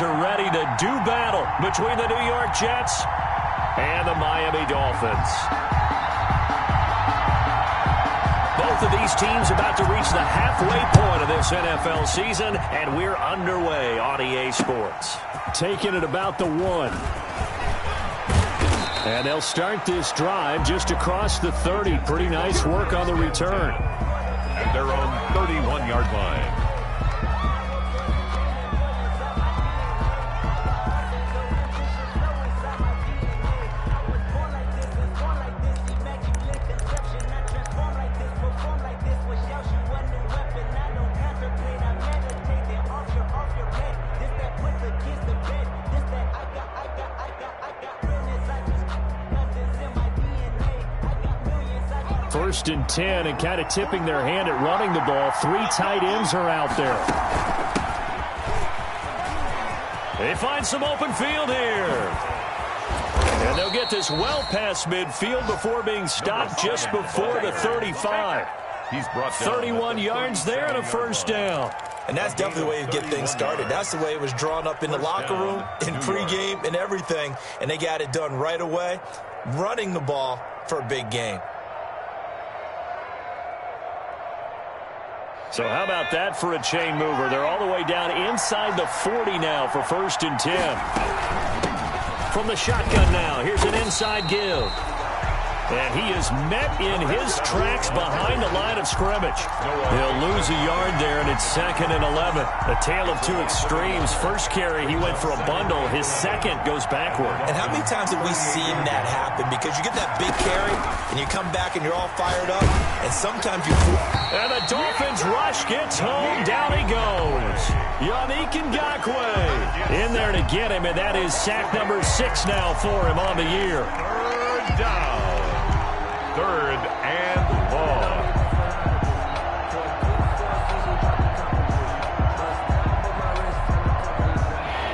teams are ready to do battle between the New York Jets and the Miami Dolphins. Both of these teams about to reach the halfway point of this NFL season, and we're underway on EA Sports. Taking it about the 1. And they'll start this drive just across the 30. Pretty nice work on the return. At their own 31-yard line. First and 10, and kind of tipping their hand at running the ball. 3 tight ends are out there. They find some open field here. And they'll get this well past midfield before being stopped just before the 35. He's brought down 31 yards there and a first down. And that's definitely the way you get things started. That's the way it was drawn up in the locker room, in pregame, and everything. And they got it done right away, running the ball for a big game. So how about that for a chain mover? They're all the way down inside the 40 now for first and 10. From the shotgun now, here's an inside give. And he is met in his tracks behind the line of scrimmage. He'll lose a yard there, and it's 2nd and 11. A tale of two extremes. First carry, he went for a bundle. His second goes backward. And how many times have we seen that happen? Because you get that big carry, and you come back and you're all fired up, and sometimes you... And the Dolphins rush gets home. Down he goes. Yannick Ngakoue in there to get him, and that is sack number 6 now for him on the year. Third down. 3rd and long.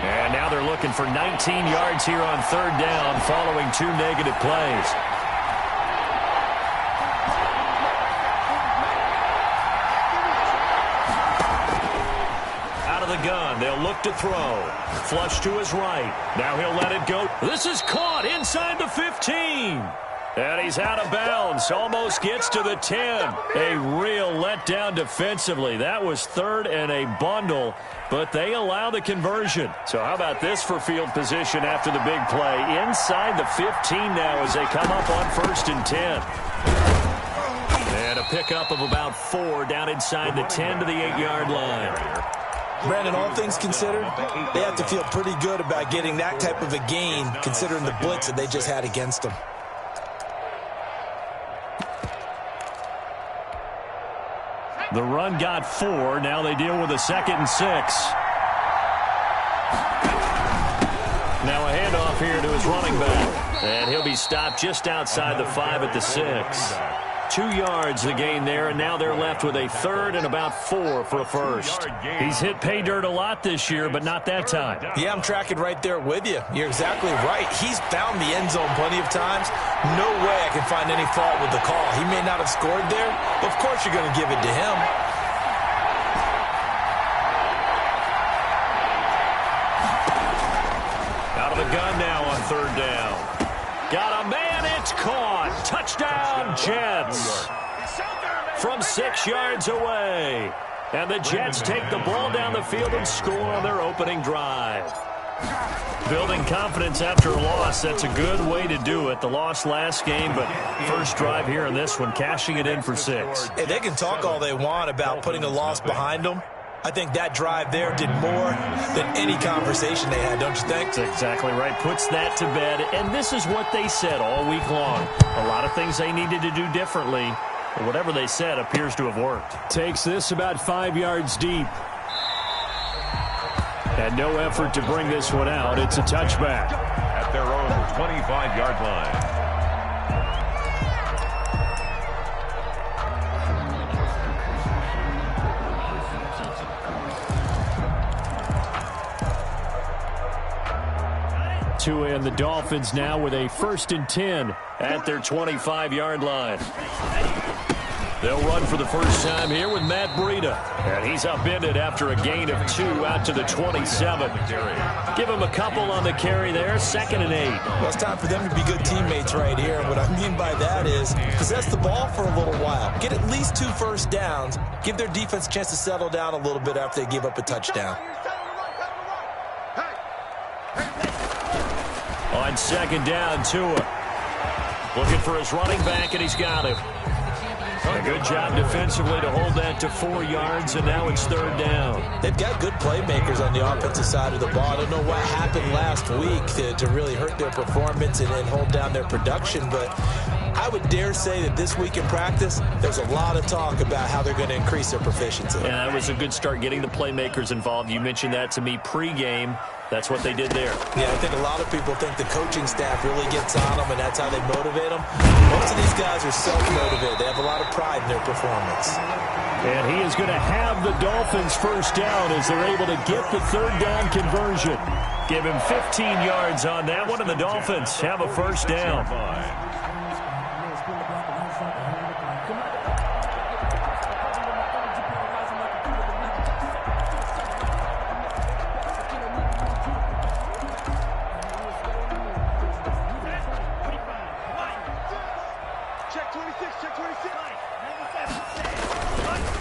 And now they're looking for 19 yards here on 3rd down following 2 negative plays. Out of the gun, they'll look to throw. Flush to his right. Now he'll let it go. This is caught inside the 15. And he's out of bounds. Almost gets to the 10. A real letdown defensively. That was 3rd and a bundle, but they allow the conversion. So how about this for field position after the big play? Inside the 15 now as they come up on 1st and 10. And a pickup of about 4 down inside the 10 to the 8-yard line. Brandon, all things considered, they have to feel pretty good about getting that type of a gain considering the blitz that they just had against them. The run got 4. Now they deal with a 2nd and 6. Now a handoff here to his running back. And he'll be stopped just outside the 5 at the 6. 2 yards the gain there, and now they're left with a 3rd and about 4 for a first. He's hit pay dirt a lot this year, but not that time. Yeah, I'm tracking right there with you. You're exactly right. He's found the end zone plenty of times. No way I can find any fault with the call. He may not have scored there, but of course you're going to give it to him. Out of the gun now on 3rd down. Got a man, it's caught. Touchdown, Jets. From 6 yards away. And the Jets take the ball down the field and score on their opening drive. Building confidence after a loss, that's a good way to do it. The loss last game, but first drive here in this one, cashing it in for 6. Hey, they can talk all they want about putting a loss behind them. I think that drive there did more than any conversation they had, don't you think? That's exactly right. Puts that to bed. And this is what they said all week long. A lot of things they needed to do differently. But whatever they said appears to have worked. Takes this about 5 yards deep. And no effort to bring this one out. It's a touchback. At their own 25-yard line. And the Dolphins now with a 1st and 10 at their 25-yard line. They'll run for the first time here with Matt Breida. And he's upended after a gain of 2 out to the 27. Give him a couple on the carry there, 2nd and 8. Well, it's time for them to be good teammates right here. And what I mean by that is possess the ball for a little while. Get at least 2 first downs. Give their defense a chance to settle down a little bit after they give up a touchdown. On 2nd down, Tua. Looking for his running back, and he's got him. A good job defensively to hold that to 4 yards, and now it's 3rd down. They've got good playmakers on the offensive side of the ball. I don't know what happened last week to really hurt their performance and hold down their production, but I would dare say that this week in practice, there's a lot of talk about how they're going to increase their proficiency. Yeah, that was a good start getting the playmakers involved. You mentioned that to me pregame. That's what they did there. Yeah, I think a lot of people think the coaching staff really gets on them, and that's how they motivate them. Most of these guys are self-motivated. They have a lot of pride in their performance. And he is going to have the Dolphins first down as they're able to get the 3rd down conversion. Give him 15 yards on that one, and the Dolphins have a first down.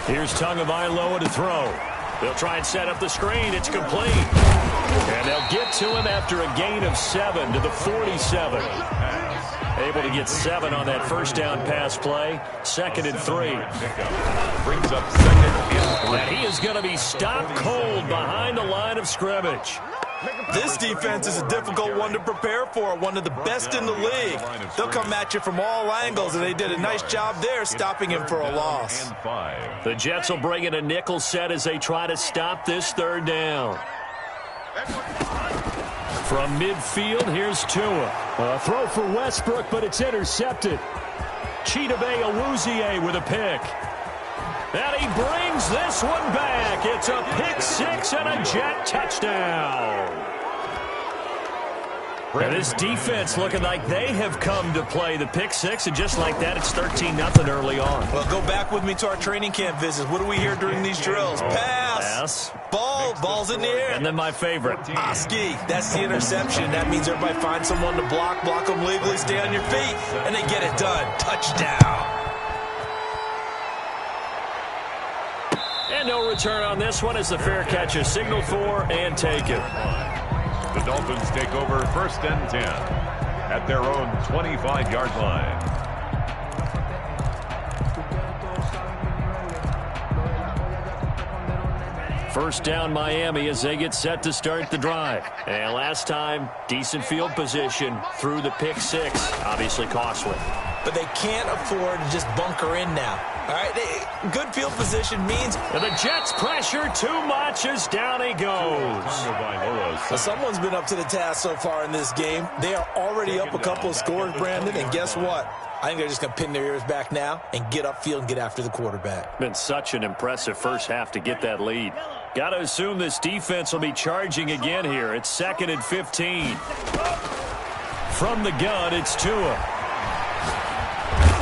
Here's Tagovailoa to throw. They'll try and set up the screen. It's complete. And they'll get to him after a gain of 7 to the 47. Able to get 7 on that first down pass play. 2nd and 3. Brings up 2nd and 3. And he is going to be stopped cold behind the line of scrimmage. This defense is a difficult one to prepare for, one of the best in the league. They'll come at you from all angles, and they did a nice job there stopping him for a loss. The Jets will bring in a nickel set as they try to stop this 3rd down. From midfield, here's Tua. A throw for Westbrook, but it's intercepted. Chidobe Awuzie with a pick. And he brings this one back. It's a pick 6 and a Jet touchdown. And this defense looking like they have come to play the pick 6, and just like that, it's 13-0 early on. Well, go back with me to our training camp visits. What do we hear during these drills? Pass. Ball's in the air. And then my favorite. Ski. That's the interception. That means everybody finds someone to block them legally, stay on your feet, and they get it done. Touchdown. And no return on this one as the fair catch is signaled for and taken. The Dolphins take over 1st and 10 at their own 25-yard line. First down Miami as they get set to start the drive. And last time, decent field position through the pick 6. Obviously costly. But they can't afford to just bunker in now. All right, good field position means... And the Jets pressure too much as down he goes. Well, someone's been up to the task so far in this game. They are already up a couple of scores, Brandon, and guess what? I think they're just going to pin their ears back now and get upfield and get after the quarterback. Been such an impressive first half to get that lead. Got to assume this defense will be charging again here. It's 2nd and 15. From the gun, it's Tua.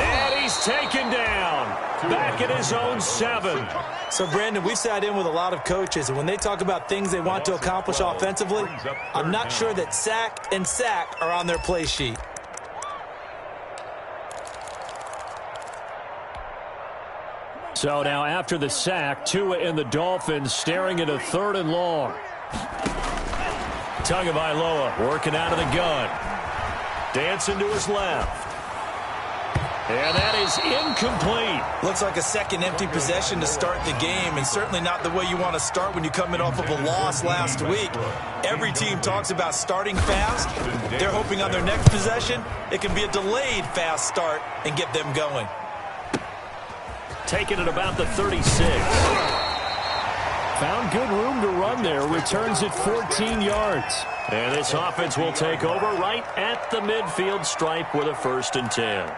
And he's taken down. Back at his own 7. So, Brandon, we've sat in with a lot of coaches, and when they talk about things they want to accomplish offensively, I'm not sure that sack and sack are on their play sheet. So now after the sack, Tua and the Dolphins staring at a 3rd and long. Tagovailoa working out of the gun. Dancing to his left. And that is incomplete. Looks like a second empty possession to start the game, and certainly not the way you want to start when you come in off of a loss last week. Every team talks about starting fast. They're hoping on their next possession it can be a delayed fast start and get them going. Taking it about the 36. Found good room to run there. Returns it 14 yards. And this offense will take over right at the midfield stripe with a 1st and 10.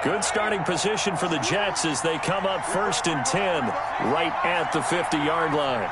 Good starting position for the Jets as they come up 1st and 10 right at the 50-yard line.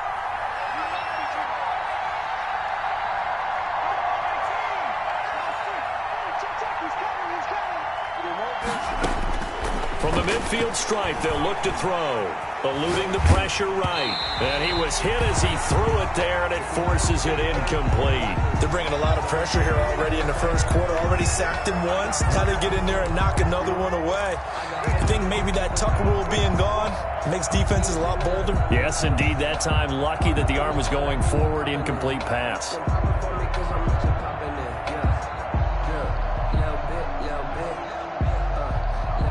midfield stripe. They'll look to throw. Eluding the pressure right. And he was hit as he threw it there, and it forces it incomplete. They're bringing a lot of pressure here already in the first quarter. Already sacked him once. Now they get in there and knock another one away. I think maybe that tuck rule being gone makes defenses a lot bolder. Yes, indeed. That time, lucky that the arm was going forward. Incomplete pass.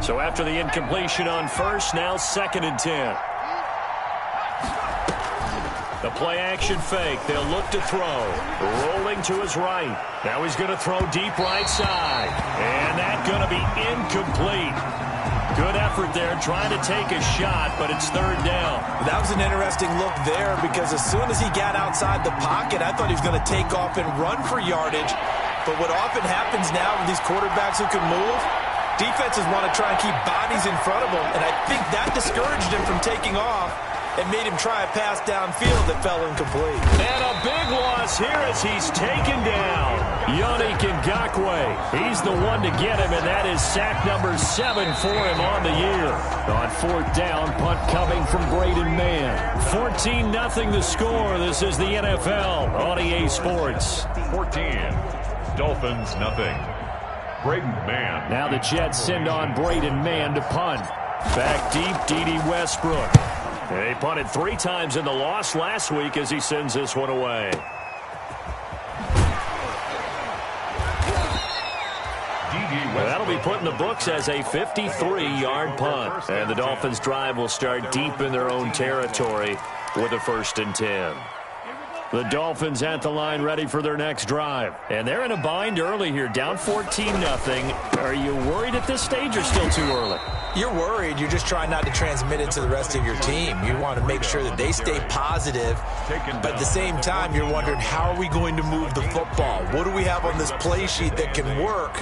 So after the incompletion on first, now 2nd and 10. The play action fake. They'll look to throw. Rolling to his right. Now he's going to throw deep right side. And that's going to be incomplete. Good effort there trying to take a shot, but it's 3rd down. That was an interesting look there because as soon as he got outside the pocket, I thought he was going to take off and run for yardage. But what often happens now with these quarterbacks who can move, defenses want to try and keep bodies in front of them, and I think that discouraged him from taking off and made him try a pass downfield that fell incomplete. And a big loss here as he's taken down. Yannick Ngakoue. He's the one to get him, and that is sack number 7 for him on the year. On 4th down, punt coming from Braden Mann. 14-0 the score. This is the NFL on EA Sports. 14, Dolphins nothing. Braden Mann. Now the Jets send on Braden Mann to punt. Back deep, D.D. Westbrook. They punted 3 times in the loss last week as he sends this one away. Well, that'll be put in the books as a 53-yard punt. And the Dolphins' drive will start deep in their own territory with a 1st and 10. The Dolphins at the line ready for their next drive. And they're in a bind early here, down 14-0. Are you worried at this stage or still too early? You're worried. You're just trying not to transmit it to the rest of your team. You want to make sure that they stay positive. But at the same time, you're wondering, how are we going to move the football? What do we have on this play sheet that can work?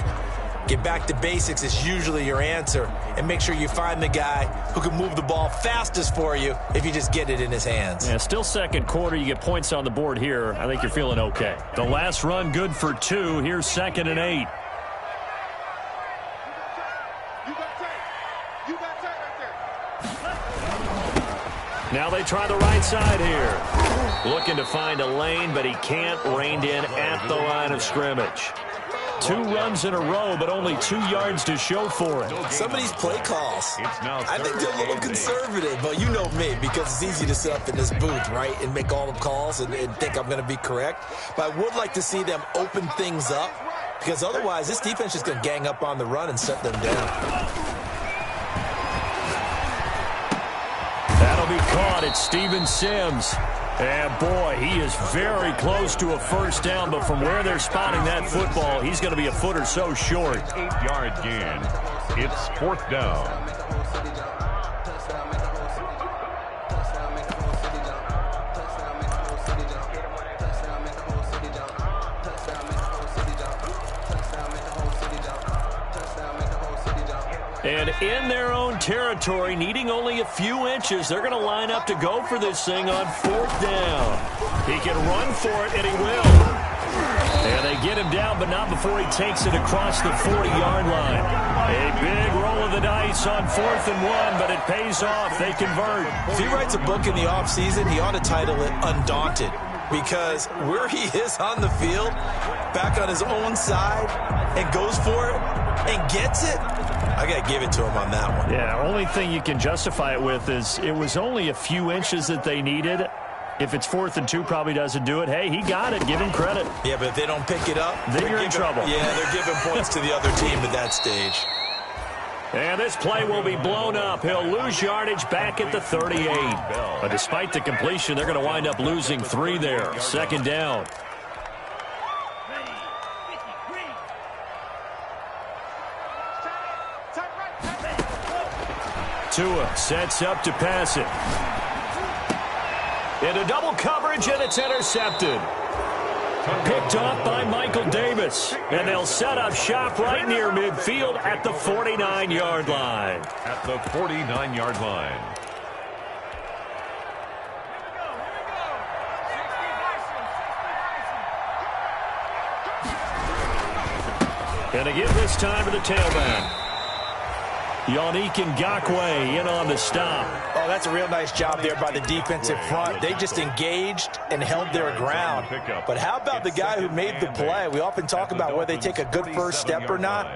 Get back to basics is usually your answer. And make sure you find the guy who can move the ball fastest for you if you just get it in his hands. Yeah, still 2nd quarter. You get points on the board here. I think you're feeling okay. The last run good for 2. Here's 2nd and 8. Now they try the right side here. Looking to find a lane, but he can't. Reined in at the line of scrimmage. 2 runs in a row, but only 2 yards to show for it. Some of these play calls, I think they're a little conservative. But you know me, because it's easy to sit up in this booth, right, and make all the calls and think I'm going to be correct. But I would like to see them open things up, because otherwise this defense is going to gang up on the run and set them down. That'll be caught. It's Steven Sims. And, boy, he is very close to a 1st down, but from where they're spotting that football, he's going to be a foot or so short. 8-yard gain. It's 4th down. And in their own territory, needing only a few inches, they're going to line up to go for this thing on 4th down. He can run for it, and he will. And they get him down, but not before he takes it across the 40-yard line. A big roll of the dice on 4th and 1, but it pays off. They convert. If he writes a book in the offseason, he ought to title it Undaunted, because where he is on the field, back on his own side, and goes for it and gets it, I got to give it to him on that one. Yeah, only thing you can justify it with is it was only a few inches that they needed. If it's 4th and 2, probably doesn't do it. Hey, he got it. Give him credit. Yeah, but if they don't pick it up, then you're in trouble. Yeah, they're giving points to the other team at that stage. And this play will be blown up. He'll lose yardage back at the 38. But despite the completion, they're going to wind up losing 3 there. 2nd down. Tua sets up to pass it. Into double coverage, and it's intercepted. Picked off by Michael Davis. And they'll set up shop right near midfield at the 49-yard line. At the 49-yard line. And again this time to the tailback. Yannick Ngakoue in on the stop. Oh, that's a real nice job there by the defensive front. They just engaged and held their ground. But how about the guy who made the play? We often talk about whether they take a good first step or not.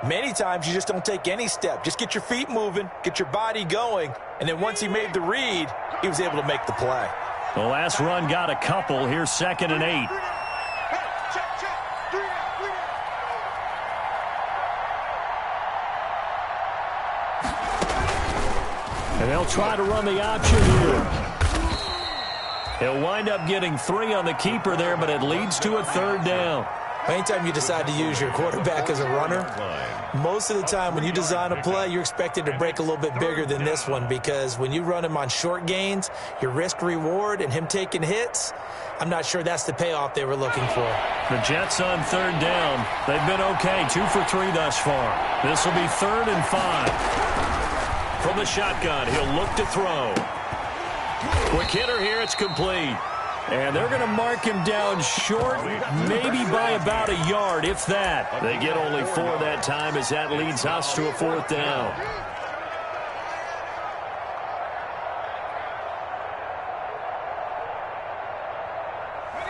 Many times you just don't take any step. Just get your feet moving, get your body going, and then once he made the read, he was able to make the play. The last run got a couple. Here's 2nd and 8. And they'll try to run the option here. He'll wind up getting 3 on the keeper there, but it leads to a 3rd down. Anytime you decide to use your quarterback as a runner, most of the time when you design a play, you're expected to break a little bit bigger than this one, because when you run him on short gains, your risk-reward and him taking hits, I'm not sure that's the payoff they were looking for. The Jets on 3rd down. They've been okay, 2 for 3 thus far. This will be 3rd and 5. From the shotgun, he'll look to throw. Quick hitter here, it's complete. And they're going to mark him down short, maybe by about a yard, if that. They get only 4 that time, as that leads us to a 4th down.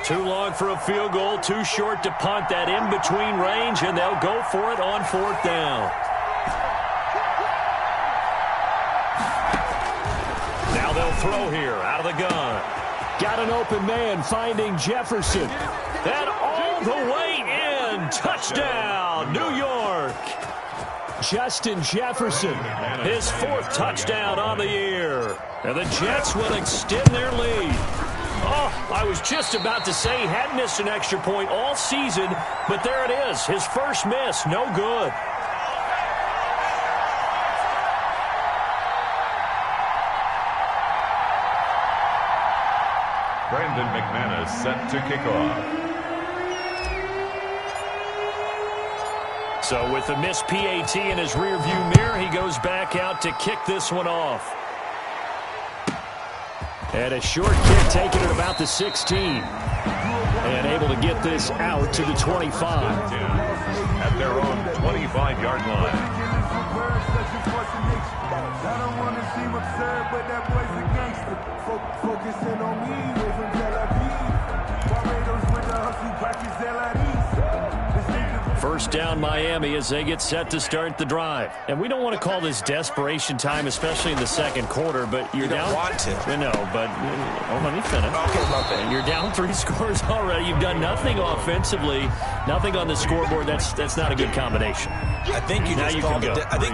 Too long for a field goal, too short to punt. That in-between range, and they'll go for it on 4th down. Now they'll throw here out of the gun. Got an open man finding Jefferson. And all the way in. Touchdown, New York. Justin Jefferson, his 4th touchdown on the year. And the Jets will extend their lead. Oh, I was just about to say he hadn't missed an extra point all season, but there it is. His first miss, no good. Brandon McManus set to kick off. So with the missed PAT in his rearview mirror, he goes back out to kick this one off. And a short kick taken at about the 16. And able to get this out to the 25. At their own 25-yard line. I don't want to seem absurd, but that boy's a gangster. Focusing on me, way from Tel Aviv. Barbados with the hustle, practice LIDs. First down Miami as they get set to start the drive. And we don't want to call this desperation time, especially in the second quarter, but you're down. You don't want to. No, but let me finish. Okay, my bad. You're down 3 scores already. You've done nothing offensively, nothing on the scoreboard. That's not a good combination. I think you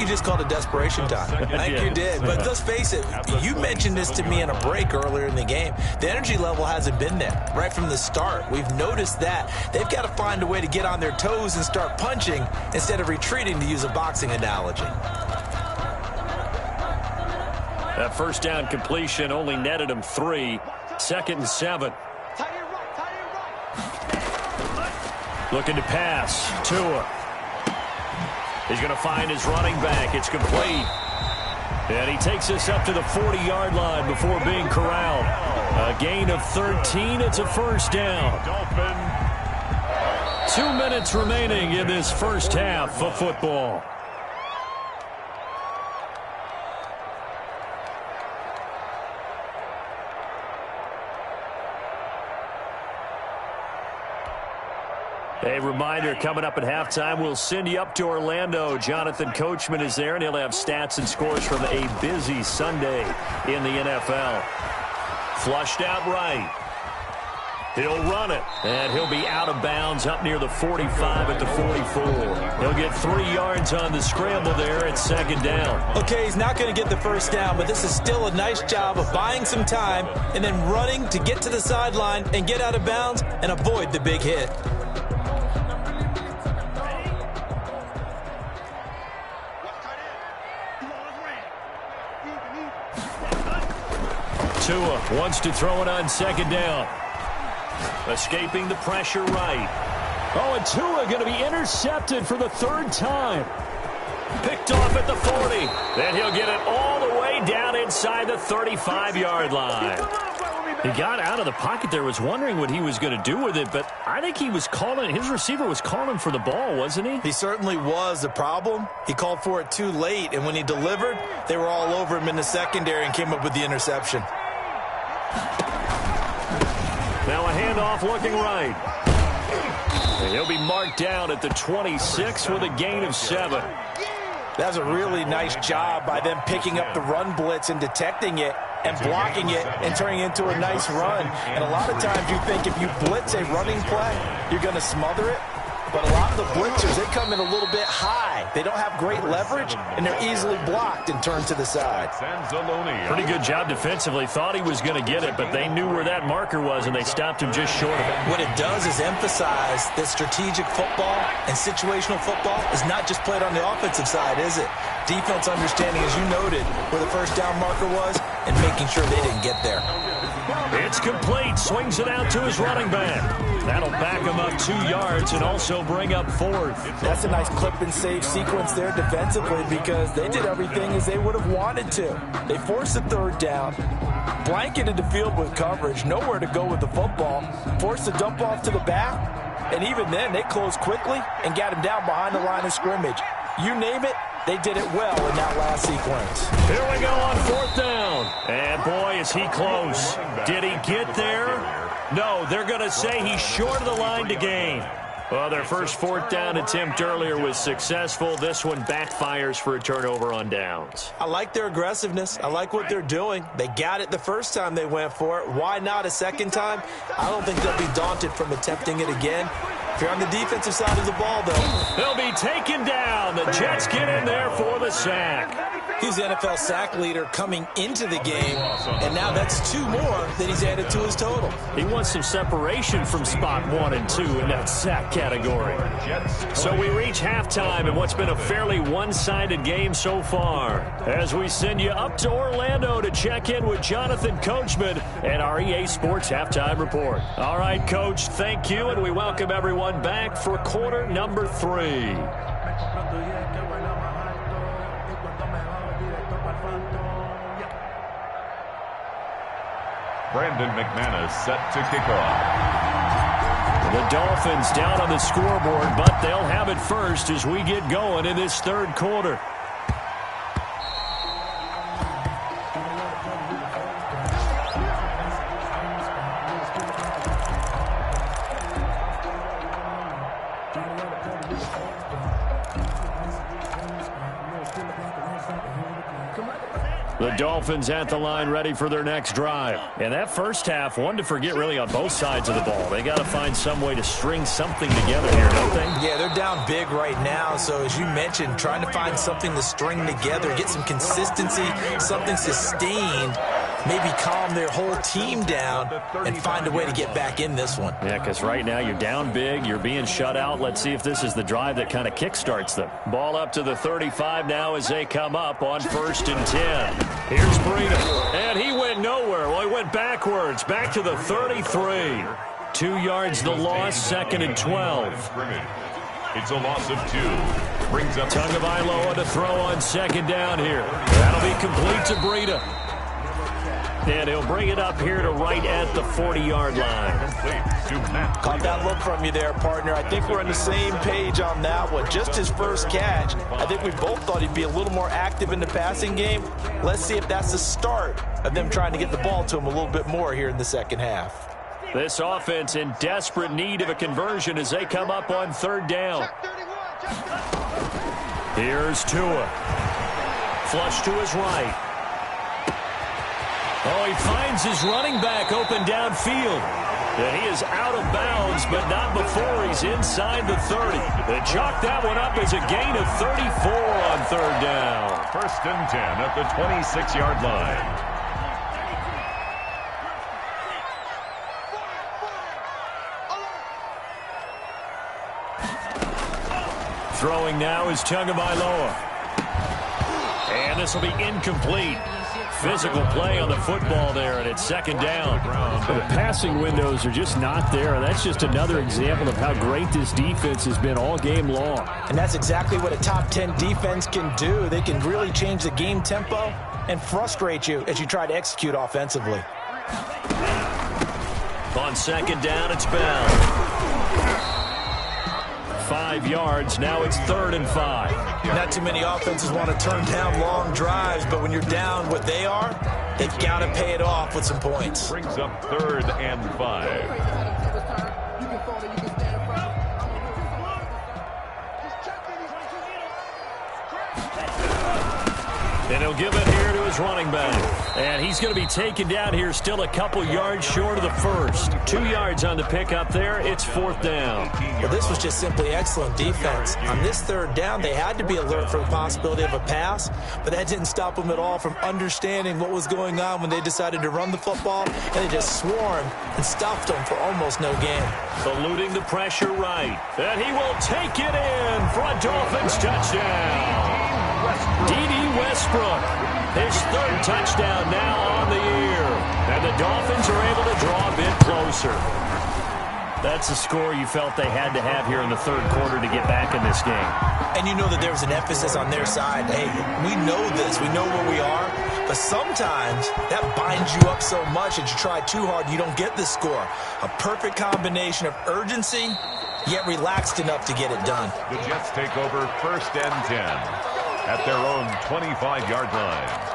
just called it desperation time. I think you did. But let's face it, you mentioned this to me in a break earlier in the game. The energy level hasn't been there right from the start. We've noticed that. They've got to find a way to get on their toes and start punching instead of retreating, to use a boxing analogy. That first down completion only netted him 3. 2nd and 7. Looking to pass. Tua. He's going to find his running back. It's complete. And he takes us up to the 40-yard line before being corralled. A gain of 13. It's a first down. 2 minutes remaining in this first half of football. A reminder, coming up at halftime, we'll send you up to Orlando. Jonathan Coachman is there, and he'll have stats and scores from a busy Sunday in the NFL. Flushed out right. He'll run it, and he'll be out of bounds up near the 45 at the 44. He'll get 3 yards on the scramble there at 2nd down. Okay, he's not going to get the first down, but this is still a nice job of buying some time and then running to get to the sideline and get out of bounds and avoid the big hit. Tua wants to throw it on 2nd down. Escaping the pressure right. Oh, and Tua going to be intercepted for the 3rd time. Picked off at the 40. Then he'll get it all the way down inside the 35-yard line. He got out of the pocket there, was wondering what he was going to do with it, but I think he was calling, his receiver was calling for the ball, wasn't he? He certainly was. The problem, he called for it too late, and when he delivered, they were all over him in the secondary and came up with the interception. Now a handoff looking right. And he'll be marked down at the 26 with a gain of 7. That's a really nice job by them picking up the run blitz and detecting it and blocking it and turning it into a nice run. And a lot of times you think if you blitz a running play, you're going to smother it. But a lot of the blitzers, they come in a little bit high. They don't have great leverage, and they're easily blocked and turned to the side. Pretty good job defensively. Thought he was going to get it, but they knew where that marker was, and they stopped him just short of it. What it does is emphasize that strategic football and situational football is not just played on the offensive side, is it? Defense understanding, as you noted, where the first down marker was and making sure they didn't get there. It's complete. Swings it out to his running back. That'll back him up 2 yards and also bring up 4th. That's a nice clip and save sequence there defensively because they did everything as they would have wanted to. They forced the 3rd down, blanketed the field with coverage, nowhere to go with the football, forced the dump off to the back, and even then they closed quickly and got him down behind the line of scrimmage. You name it, they did it well in that last sequence. Here we go on 4th down. And boy, is he close. Did he get there? No, they're going to say he's short of the line to gain. Well, their first 4th down attempt earlier was successful. This one backfires for a turnover on downs. I like their aggressiveness. I like what they're doing. They got it the first time they went for it. Why not a second time? I don't think they'll be daunted from attempting it again. If you're on the defensive side of the ball, though, they'll be taken down. The Jets get in there for the sack. He's the NFL sack leader coming into the game, and now that's 2 more that he's added to his total. He wants some separation from spot 1 and 2 in that sack category. So we reach halftime in what's been a fairly one-sided game so far, as we send you up to Orlando to check in with Jonathan Coachman and our EA Sports Halftime Report. All right, Coach, thank you, and we welcome everyone back for quarter number 3. Brandon McManus set to kick off. The Dolphins down on the scoreboard, but they'll have it first as we get going in this 3rd quarter. The Dolphins at the line ready for their next drive. And that first half, one to forget really on both sides of the ball. They got to find some way to string something together here, don't they? Yeah, they're down big right now. So as you mentioned, trying to find something to string together, get some consistency, something sustained, maybe calm their whole team down and find a way to get back in this one. Yeah, because right now you're down big, you're being shut out. Let's see if this is the drive that kind of kickstarts them. Ball up to the 35 now as they come up on 1st and 10. Here's Breida, and he went nowhere. Well, he went backwards, back to the 33. 2 yards the loss, 2nd and 12. It's a loss of 2. Brings up Tagovailoa to throw on 2nd down here. That'll be complete to Breida. And he'll bring it up here to right at the 40-yard line. Caught that look from you there, partner. I think we're on the same page on that one. Just his first catch. I think we both thought he'd be a little more active in the passing game. Let's see if that's the start of them trying to get the ball to him a little bit more here in the second half. This offense in desperate need of a conversion as they come up on 3rd down. Here's Tua. Flush to his right. Oh, he finds his running back open downfield. And he is out of bounds, but not before he's inside the 30. They chalk that one up as a gain of 34 on 3rd down. 1st and 10 at the 26-yard line. Throwing now is Tagovailoa. And this will be incomplete. Physical play on the football there, and it's 2nd down. The passing windows are just not there, and that's just another example of how great this defense has been all game long. And that's exactly what a top 10 defense can do. They can really change the game tempo and frustrate you as you try to execute offensively. On second down, it's Bell. 5 yards. Now it's 3rd and 5. Not too many offenses want to turn down long drives, but when you're down what they are, they've got to pay it off with some points. Brings up 3rd and 5. And he'll give it here to his running back. And he's going to be taken down here still a couple yards short of the first. 2 yards on the pickup there. It's 4th down. Well, this was just simply excellent defense. On this 3rd down, they had to be alert for the possibility of a pass, but that didn't stop them at all from understanding what was going on when they decided to run the football, and they just swarmed and stuffed them for almost no gain. Eluding the pressure right. And he will take it in for a Dolphins touchdown. D.D. Westbrook, his 3rd touchdown now on the year. And the Dolphins are able to draw a bit closer. That's a score you felt they had to have here in the 3rd quarter to get back in this game. And you know that there was an emphasis on their side. Hey, we know this. We know where we are. But sometimes that binds you up so much that you try too hard, you don't get the score. A perfect combination of urgency, yet relaxed enough to get it done. The Jets take over 1st and 10. At their own 25-yard line.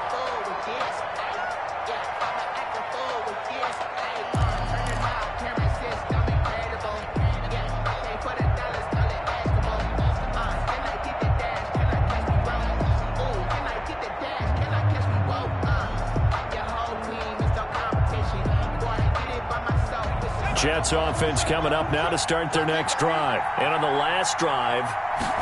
Jets offense coming up now to start their next drive. And on the last drive,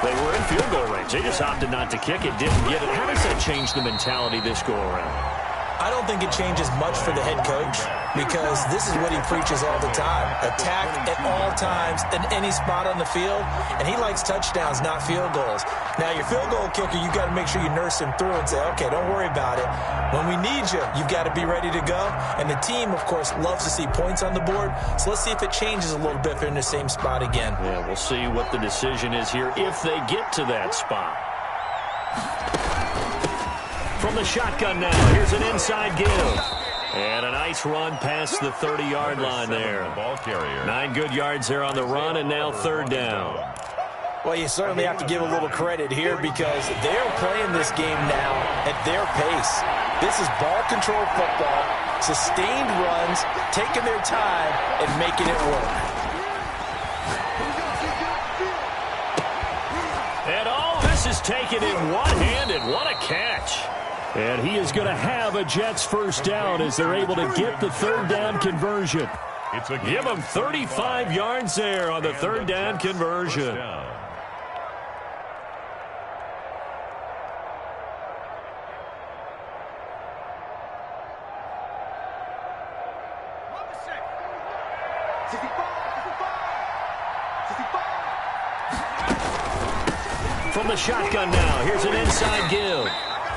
they were in field goal range. They just opted not to kick it, didn't get it. How does that change the mentality this go around? I don't think it changes much for the head coach because this is what he preaches all the time. Attack at all times in any spot on the field, and he likes touchdowns, not field goals. Now, your field goal kicker, you've got to make sure you nurse him through and say, okay, don't worry about it. When we need you, you've got to be ready to go. And the team, of course, loves to see points on the board, so let's see if it changes a little bit if they're in the same spot again. Yeah, we'll see what the decision is here if they get to that spot. From the shotgun now, here's an inside give. And a nice run past the 30-yard line there. Ball carrier. 9 good yards there on the run, and now 3rd down. Well, you certainly have to give a little credit here because they're playing this game now at their pace. This is ball control football, sustained runs, taking their time, and making it work. And all this is taken in one-handed. What a catch. And he is going to have a Jets 1st down as they're able to get the 3rd down conversion. Give him 35 yards there on the 3rd down conversion. From the shotgun now, here's an inside give.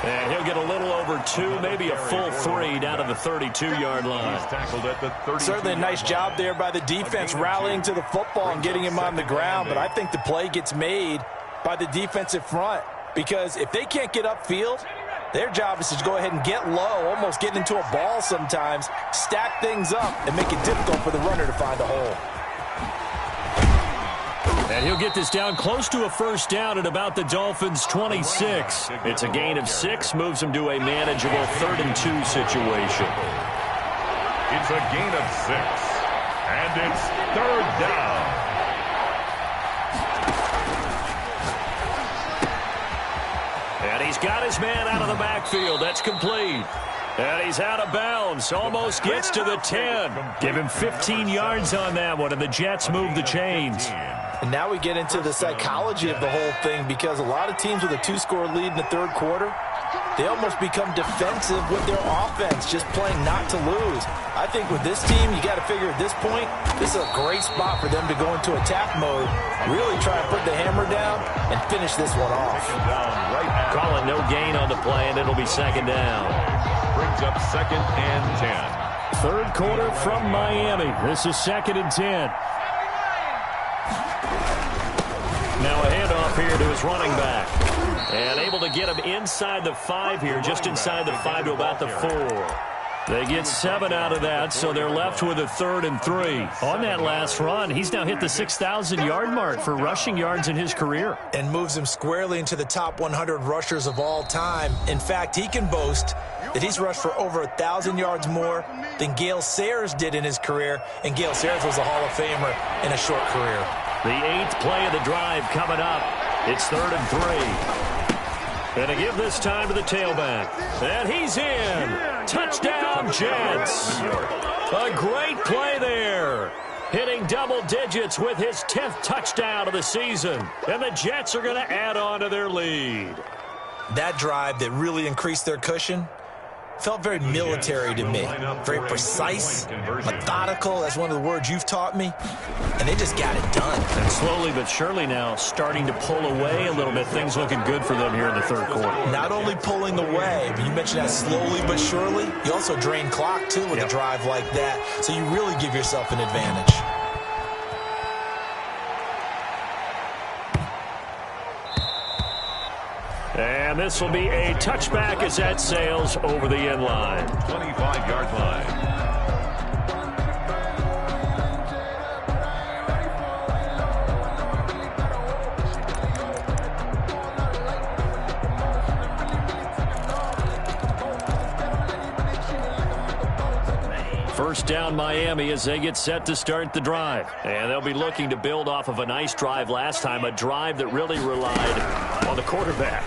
And he'll get a little over 2, maybe a full 3 down to the 32-yard line. He's tackled at the 32. Certainly a nice job there by the defense rallying to the football and getting him on the ground. But I think the play gets made by the defensive front because if they can't get upfield, their job is to go ahead and get low, almost get into a ball sometimes, stack things up, and make it difficult for the runner to find a hole. And he'll get this down close to a 1st down at about the Dolphins' 26. It's a gain of 6, moves him to a manageable 3rd and 2 situation. It's a gain of 6, and it's 3rd down. And he's got his man out of the backfield. That's complete. And he's out of bounds. Almost gets to the 10. Give him 15 yards on that one, and the Jets move the chains. And now we get into the psychology of the whole thing because a lot of teams with a 2-score lead in the 3rd quarter, they almost become defensive with their offense, just playing not to lose. I think with this team, you got to figure at this point, this is a great spot for them to go into attack mode, really try and put the hammer down and finish this one off. Calling no gain on the play, and it'll be 2nd down. Brings up 2nd and 10. 3rd quarter from Miami. This is 2nd and 10. Now a handoff here to his running back. And able to get him inside the 5 here, just inside the 5 to about the 4. They get 7 out of that, so they're left with a 3rd and 3. On that last run, he's now hit the 6,000-yard mark for rushing yards in his career. And moves him squarely into the top 100 rushers of all time. In fact, he can boast that he's rushed for over 1,000 yards more than Gale Sayers did in his career, and Gale Sayers was a Hall of Famer in a short career. The 8th play of the drive coming up. It's 3rd and 3. And to give this time to the tailback. And he's in. Touchdown, Jets. A great play there. Hitting double digits with his 10th touchdown of the season. And the Jets are going to add on to their lead. That drive that really increased their cushion felt very military to me. Very precise, methodical. That's one of the words you've taught me. And they just got it done. And slowly but surely now starting to pull away a little bit. Things looking good for them here in the 3rd quarter. Not only pulling away, but you mentioned that slowly but surely. You also drain clock, too, with a drive like that. So you really give yourself an advantage. And this will be a touchback as that sails over the end line. 25-yard line. First down Miami as they get set to start the drive. And they'll be looking to build off of a nice drive last time, a drive that really relied on the quarterback.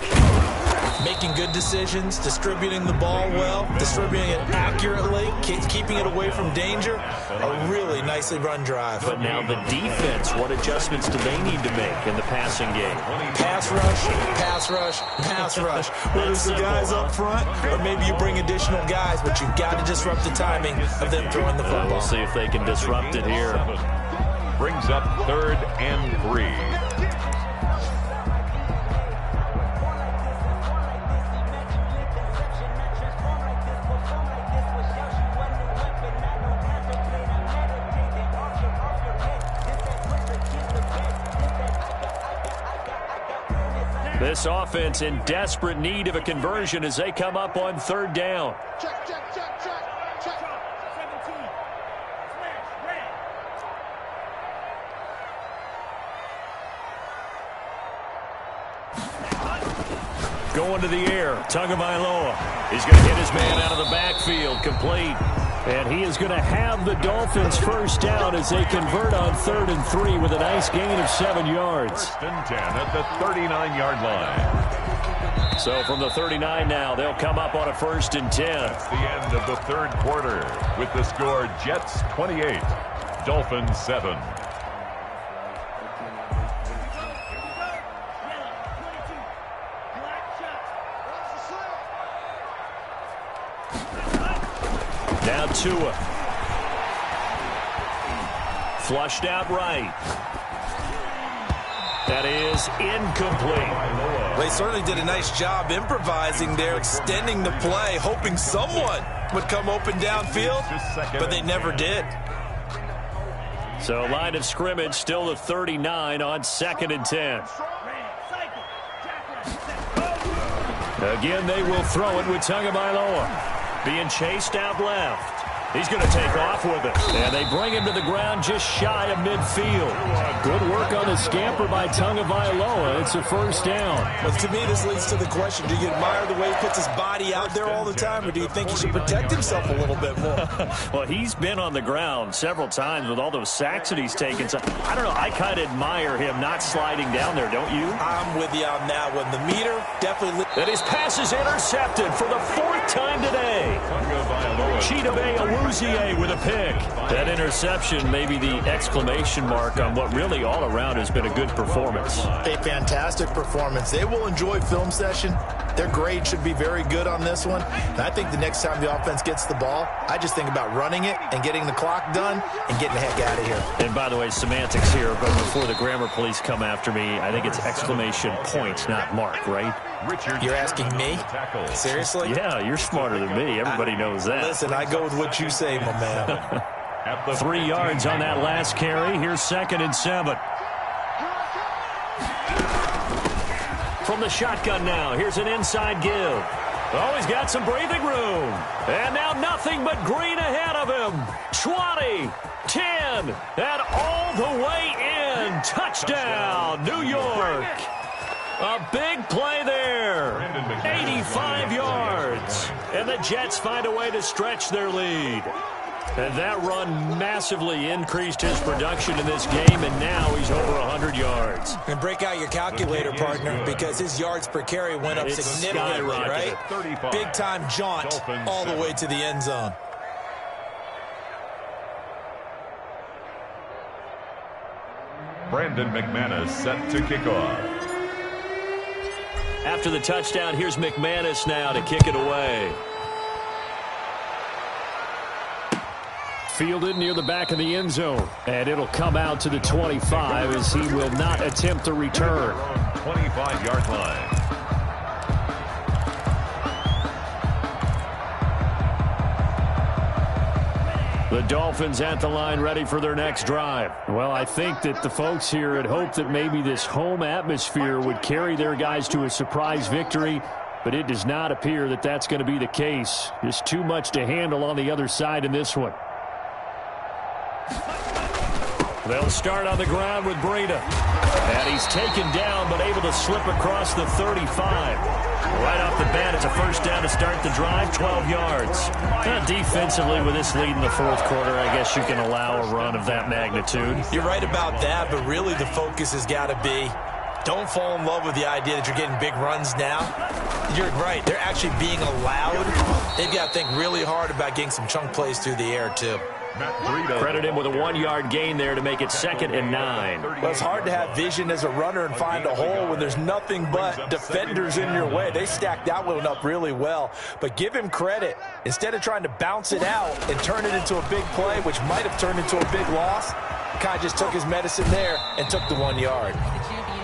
Making good decisions, distributing the ball well, distributing it accurately, keeping it away from danger. A really nicely run drive. But now the defense, what adjustments do they need to make in the passing game? Pass rush, pass rush, pass rush. Whether it's the guys up front or maybe you bring additional guys, but you've got to disrupt the timing of them throwing the football. We'll see if they can disrupt it here. Brings up 3rd and 3. This offense in desperate need of a conversion as they come up on 3rd down. Check. 17. Going to the air, Tagovailoa. He's going to hit his man out of the backfield, complete. And he is going to have the Dolphins first down as they convert on 3rd and 3 with a nice gain of 7 yards. 1st and 10 at the 39-yard line. So from the 39 now, they'll come up on a 1st and 10. That's the end of the 3rd quarter with the score Jets 28, Dolphins 7. Now Tua. Flushed out right. That is incomplete. They certainly did a nice job improvising there, extending the play, hoping someone would come open downfield, but they never did. So line of scrimmage still the 39 on 2nd and 10. Again, they will throw it with Tagovailoa. Being chased out left. He's going to take off with it. And they bring him to the ground just shy of midfield. Good work on the scamper by Tagovailoa. It's a first down. But to me, this leads to the question, do you admire the way he puts his body out there all the time, or do you think he should protect himself a little bit more? Well, he's been on the ground several times with all those sacks that he's taken. So, I don't know. I kind of admire him not sliding down there, don't you? I'm with you on that one. The meter definitely... And his pass is intercepted for the 4th time today. Chidobe Awuzie with a pick. That interception may be the exclamation mark on what really all around has been a good performance. A fantastic performance. They will enjoy film session. Their grade should be very good on this one. And I think the next time the offense gets the ball, I just think about running it and getting the clock done and getting the heck out of here. And by the way, semantics here, but before the grammar police come after me, I think it's exclamation point, not mark, right? You're asking me? Seriously? Yeah, you're smarter than me. Everybody knows that. Listen, I go with what you say, my man. 3 yards on that last carry. Here's 2nd and 7. From the shotgun now, here's an inside give. Oh, he's got some breathing room. And now nothing but green ahead of him. 20, 10, and all the way in. Touchdown, New York. A big play there. 85 yards. And the Jets find a way to stretch their lead. And that run massively increased his production in this game, and now he's over 100 yards. And break out your calculator, partner, because his yards per carry went up significantly, right? Big-time jaunt all the way to the end zone. Brandon McManus set to kick off. After the touchdown, here's McManus now to kick it away. Fielded near the back of the end zone. And it'll come out to the 25 as he will not attempt to return. 25-yard line. The Dolphins at the line ready for their next drive. Well, I think that the folks here had hoped that maybe this home atmosphere would carry their guys to a surprise victory, but it does not appear that that's going to be the case. Just too much to handle on the other side in this one. They'll start on the ground with Breida. And he's taken down but able to slip across the 35. Right off the bat, it's a first down to start the drive, 12 yards. Defensively, with this lead in the fourth quarter, I guess you can allow a run of that magnitude. You're right about that, but really the focus has got to be don't fall in love with the idea that you're getting big runs now. You're right. They're actually being allowed. They've got to think really hard about getting some chunk plays through the air, too. Credit him with a 1-yard gain there to make it 2nd and 9. Well, it's hard to have vision as a runner and find a hole when there's nothing but defenders in your way. They stacked that one up really well. But give him credit. Instead of trying to bounce it out and turn it into a big play, which might have turned into a big loss, Kai just took his medicine there and took the 1 yard.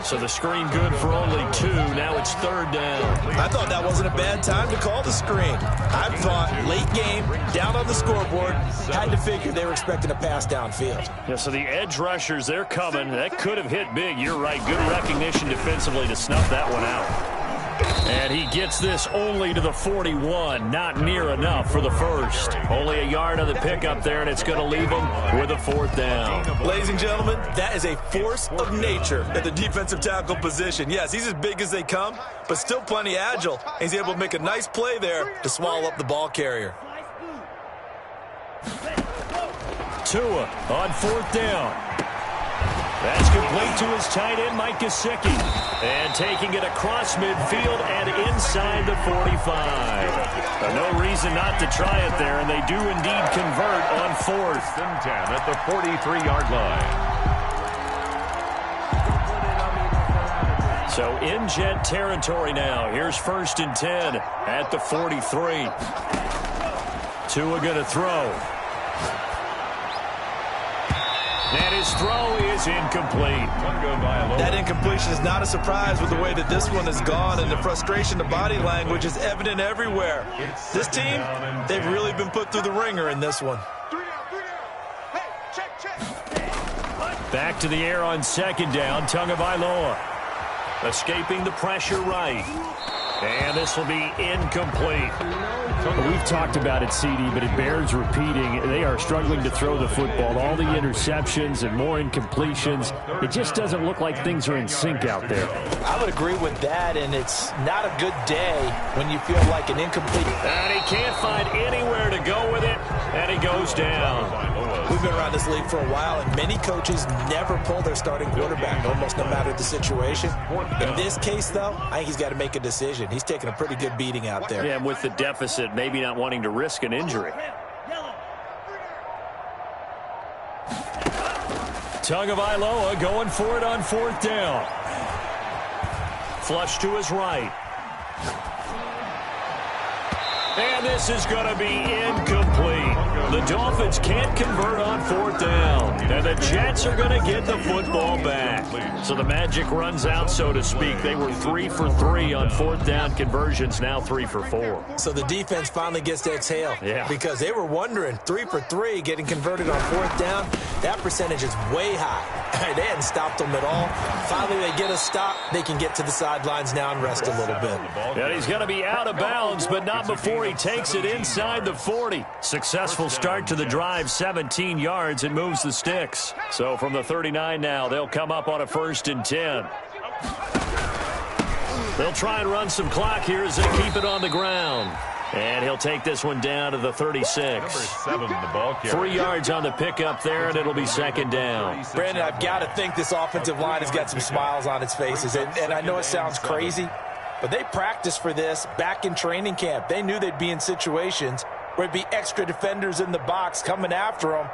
So the screen good for only 2. Now it's 3rd down. I thought that wasn't a bad time to call the screen. I thought late game, down on the scoreboard, had to figure they were expecting a pass downfield. Yeah, so the edge rushers, they're coming. That could have hit big. You're right. Good recognition defensively to snuff that one out. And he gets this only to the 41. Not near enough for the first. Only a yard on the pickup there, and it's going to leave him with a 4th down. Ladies and gentlemen, that is a force of nature at the defensive tackle position. Yes, he's as big as they come, but still plenty agile. He's able to make a nice play there to swallow up the ball carrier. Tua on 4th down. That's complete to his tight end, Mike Gesicki. And taking it across midfield and inside the 45. No reason not to try it there, and they do indeed convert on 4th and 10 at the 43-yard line. So in Jet territory now. Here's 1st and 10 at the 43. Tua going to throw. And his throw is incomplete. That incompletion is not a surprise with the way that this one has gone, and the frustration, the body language is evident everywhere. This team, they've really been put through the ringer in this one. Back to the air on 2nd down, Tagovailoa. Escaping the pressure right. And this will be incomplete. We've talked about it, CD, but it bears repeating. They are struggling to throw the football. All the interceptions and more incompletions. It just doesn't look like things are in sync out there. I would agree with that, and it's not a good day when you feel like an incomplete. And he can't find anywhere to go with it, and he goes down. We've been around this league for a while, and many coaches never pull their starting quarterback, almost no matter the situation. In this case, though, I think he's got to make a decision. He's taking a pretty good beating out there. Yeah, and with the deficit, maybe not wanting to risk an injury. Tagovailoa going for it on 4th down. Flush to his right. And this is going to be incomplete. The Dolphins can't convert on 4th down. And the Jets are going to get the football back. So the magic runs out, so to speak. They were 3 for 3 on 4th down conversions, now 3 for 4. So the defense finally gets to exhale. Yeah. Because they were wondering, 3 for 3 getting converted on 4th down. that percentage is way high. They hadn't stopped them at all. Finally, they get a stop. They can get to the sidelines now and rest a little bit. And he's going to be out of bounds, but not before he takes it inside the 40. Successful start to the drive, 17 yards, and moves the sticks. So from the 39 now, they'll come up on a 1st and 10. They'll try and run some clock here as they keep it on the ground. And he'll take this one down to the 36. Number 7, the ball carrier. 3 yards on the pickup there, and it'll be 2nd down. Brandon, I've got to think this offensive line has got some smiles on its faces. And I know it sounds crazy, but they practiced for this back in training camp. They knew they'd be in situations where it'd be extra defenders in the box coming after them,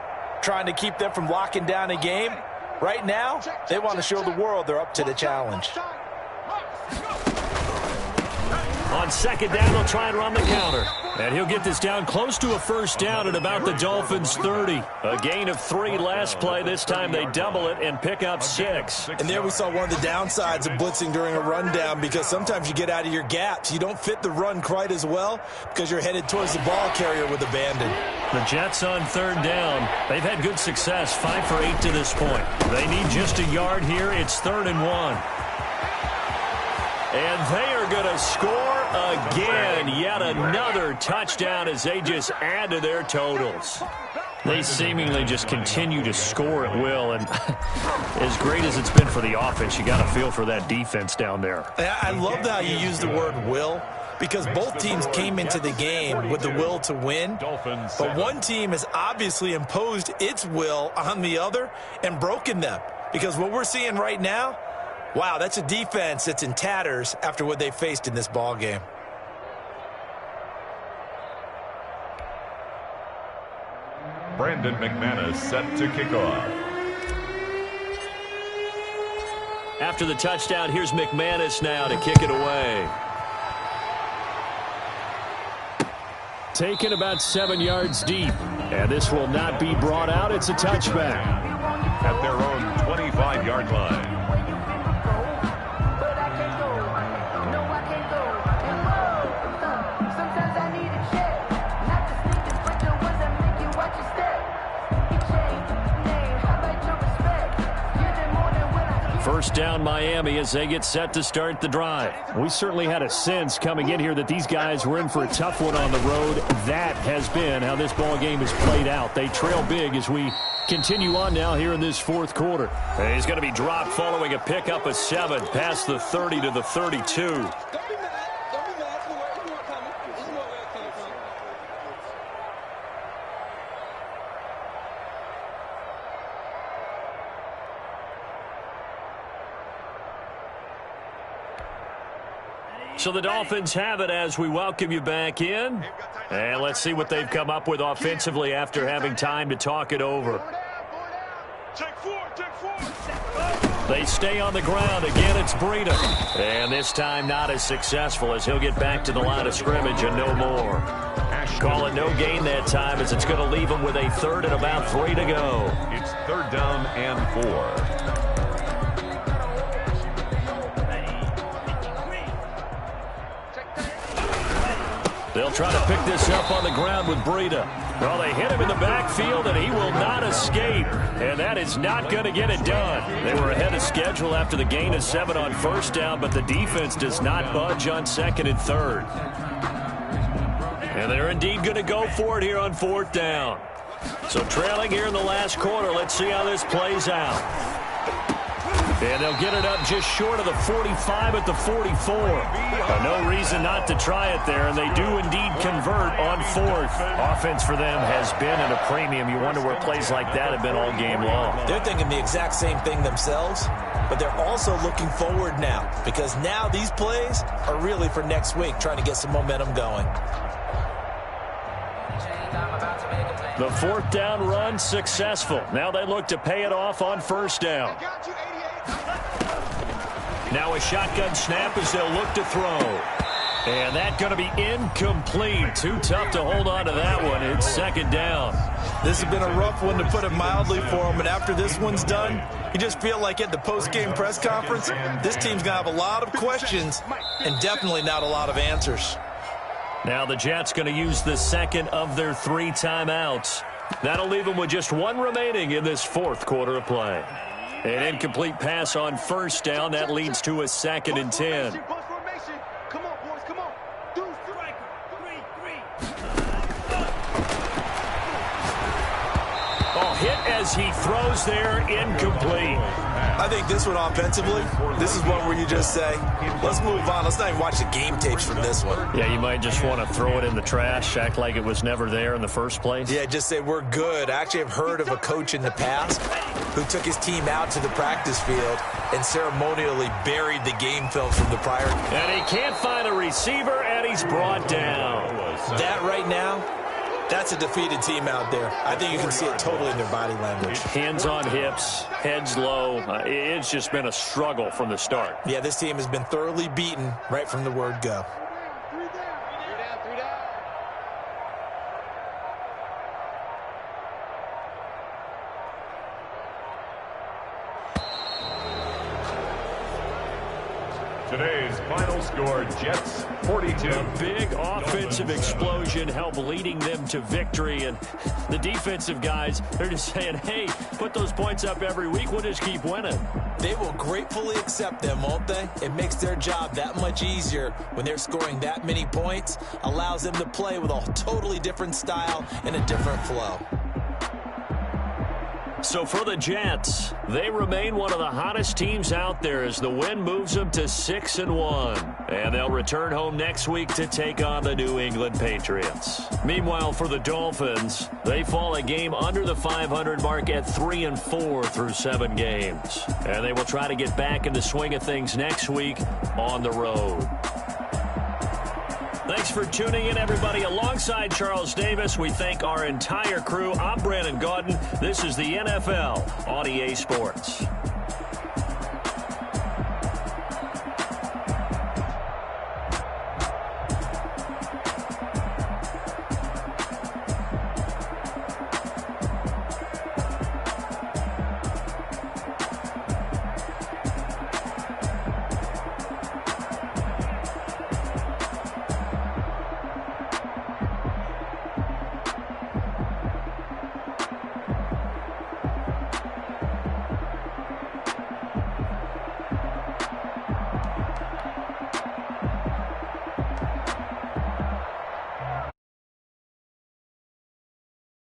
trying to keep them from locking down a game. Right now, they want to show the world they're up to the challenge. On 2nd down, they'll try and run the counter. And he'll get this down close to a 1st down at about the Dolphins' 30. A gain of 3 last play. This time they double it and pick up 6. And there we saw one of the downsides of blitzing during a rundown, because sometimes you get out of your gaps. You don't fit the run quite as well because you're headed towards the ball carrier with abandon. The Jets on 3rd down. They've had good success, 5 for 8 to this point. They need just a yard here. It's 3rd and 1. And they are going to score again. Yet another touchdown as they just add to their totals. They seemingly just continue to score at will. And as great as it's been for the offense, you got to feel for that defense down there. I love how you use the word will, because both teams came into the game with the will to win. But one team has obviously imposed its will on the other and broken them. Because what we're seeing right now, wow, that's a defense that's in tatters after what they faced in this ball game. Brandon McManus set to kick off. After the touchdown, here's McManus now to kick it away. Taken about 7 yards deep. And this will not be brought out. It's a touchback. At their own 25-yard line. First down Miami as they get set to start the drive. We certainly had a sense coming in here that these guys were in for a tough one on the road. That has been how this ball game has played out. They trail big as we continue on now here in this 4th quarter. And he's going to be dropped following a pickup of 7 past the 30 to the 32. So the Dolphins have it as we welcome you back in. And let's see what they've come up with offensively after having time to talk it over. They stay on the ground. Again, it's Breida. And this time not as successful as he'll get back to the line of scrimmage and no more. Call it no gain that time as it's going to leave him with a 3rd and about 3 to go. It's 3rd down and 4. They'll try to pick this up on the ground with Breida. Well, they hit him in the backfield, and he will not escape. And that is not going to get it done. They were ahead of schedule after the gain of 7 on 1st down, but the defense does not budge on 2nd and 3rd. And they're indeed going to go for it here on 4th down. So trailing here in the last quarter, let's see how this plays out. And they'll get it up just short of the 45 at the 44. No reason not to try it there, and they do indeed convert on 4th. Offense for them has been at a premium. You wonder where plays like that have been all game long. They're thinking the exact same thing themselves, but they're also looking forward now, because now these plays are really for next week, trying to get some momentum going. The 4th down run successful. Now they look to pay it off on 1st down. Now a shotgun snap as they'll look to throw. And that's going to be incomplete. Too tough to hold on to that one. It's 2nd down. This has been a rough one, to put it mildly, for them. And after this one's done, you just feel like at the post-game press conference, this team's going to have a lot of questions and definitely not a lot of answers. Now the Jets going to use the 2nd of their 3 timeouts. That'll leave them with just one remaining in this fourth quarter of play. An incomplete pass on first down. That leads to a 2nd and 10. Come on, boys, come on. Do striker. 3-3. Oh, hit as he throws there, incomplete. I think this one offensively, this is one where you just say, let's move on. Let's not even watch the game tapes from this one. Yeah, you might just want to throw it in the trash, act like it was never there in the first place. Yeah, just say we're good. I actually have heard of a coach in the past who took his team out to the practice field and ceremonially buried the game film from the prior. And he can't find a receiver, and he's brought down. That right now, that's a defeated team out there. I think you can see it totally in their body language. Hands on hips, heads low. It's just been a struggle from the start. Yeah, this team has been thoroughly beaten right from the word go. Today's final score, Jets 42. A big offensive explosion helped leading them to victory. And the defensive guys, they're just saying, hey, put those points up every week. We'll just keep winning. They will gratefully accept them, won't they? It makes their job that much easier when they're scoring that many points. Allows them to play with a totally different style and a different flow. So for the Jets, they remain one of the hottest teams out there as the win moves them to 6-1. And they'll return home next week to take on the New England Patriots. Meanwhile, for the Dolphins, they fall a game under the 500 mark at 3-4 through 7 games. And they will try to get back in the swing of things next week on the road. Thanks for tuning in, everybody. Alongside Charles Davis, we thank our entire crew. I'm Brandon Gaudin. This is the NFL on EA Sports.